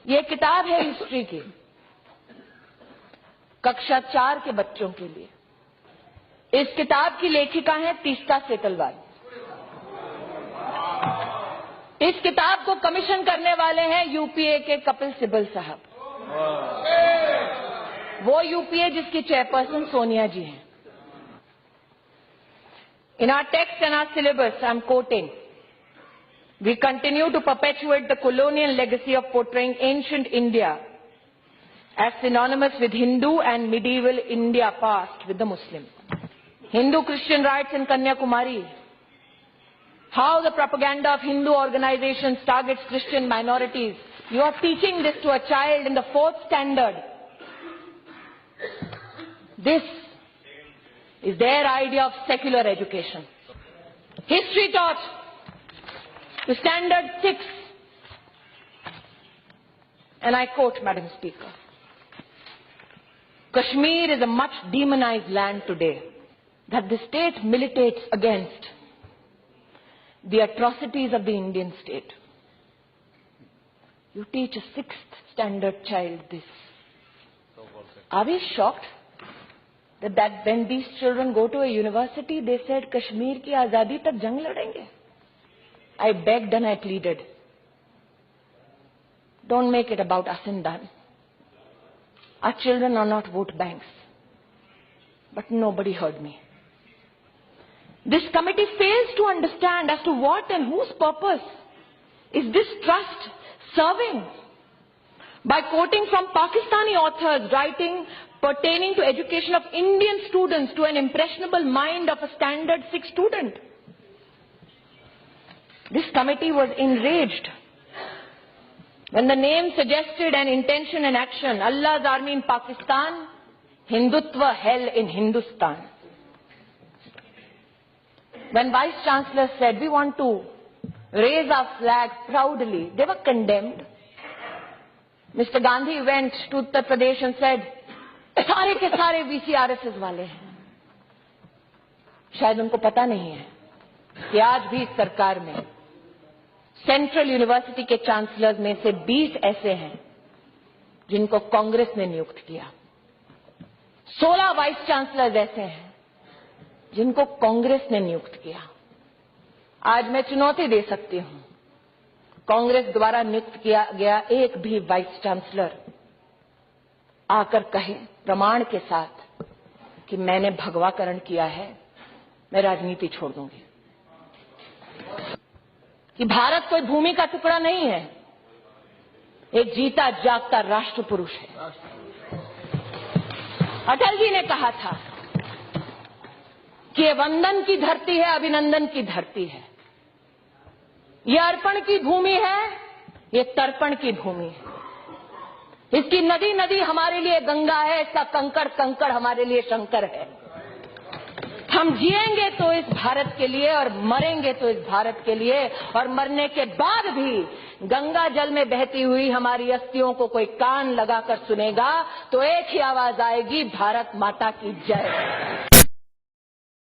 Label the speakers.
Speaker 1: ये किताब है हिस्ट्री की, कक्षा 4 के बच्चों के लिए। इस किताब की लेखिका है तीस्ता सेतलवाल। इस किताब को कमीशन करने वाले हैं यूपीए के कपिल सिब्बल साहब, वो यूपीए जिसकी चेयरपर्सन सोनिया जी हैं। In our text and our syllabus, I am quoting, we continue to perpetuate the colonial legacy of portraying ancient India as synonymous with Hindu and medieval India past with the Muslim. Hindu-Christian riots in Kanyakumari, how the propaganda of Hindu organizations targets Christian minorities. You are teaching this to a child in the 4th standard. This is their idea of secular education. History taught to standard 6. And I quote, Madam Speaker, Kashmir is a much demonized land today, that the state militates against the atrocities of the Indian state. You teach a 6th standard child this. Are we shocked that when these children go to a university, they said Kashmir ki azadi tak jang ladenge? I begged and I pleaded, don't make it about us and them. Our children are not vote banks. But nobody heard me. This committee fails to understand as to what and whose purpose is this trust serving. By quoting from Pakistani authors writing pertaining to education of Indian students to an impressionable mind of a standard 6 student. This committee was enraged when the name suggested an intention and action, Allah's army in Pakistan, Hindutva hell in Hindustan. When Vice Chancellor said, we want to raise our flag proudly, they were condemned. Mr. Gandhi went to Uttar Pradesh and said, सारे के सारे VCRSS वाले हैं। शायद उनको पता नहीं है कि आज भी इस सरकार में सेंट्रल यूनिवर्सिटी के चांसलर्स में से 20 ऐसे हैं जिनको कांग्रेस ने नियुक्त किया। 16 वाइस चांसलर्स ऐसे हैं जिनको कांग्रेस ने नियुक्त किया। आज मैं चुनौती दे सकती हूं, कांग्रेस द्वारा नियुक्त किया गया एक भी वाइस चांसलर आकर कहे प्रमाण के साथ कि मैंने भगवाकरण किया है, मैं राजनीति छोड़ दूंगी। कि भारत कोई भूमि का टुकड़ा नहीं है, एक जीता जागता राष्ट्र पुरुष है। अटल जी ने कहा था कि ये वंदन की धरती है, अभिनंदन की धरती है, ये अर्पण की भूमि है, ये तर्पण की भूमि है। इसकी नदी नदी हमारे लिए गंगा है, इसका कंकड़ कंकड़ हमारे लिए शंकर है। हम जिएंगे तो इस भारत के लिए और मरेंगे तो इस भारत के लिए, और मरने के बाद भी गंगा जल में बहती हुई हमारी अस्थियों को कोई कान लगाकर सुनेगा तो एक ही आवाज आएगी, भारत माता की जय।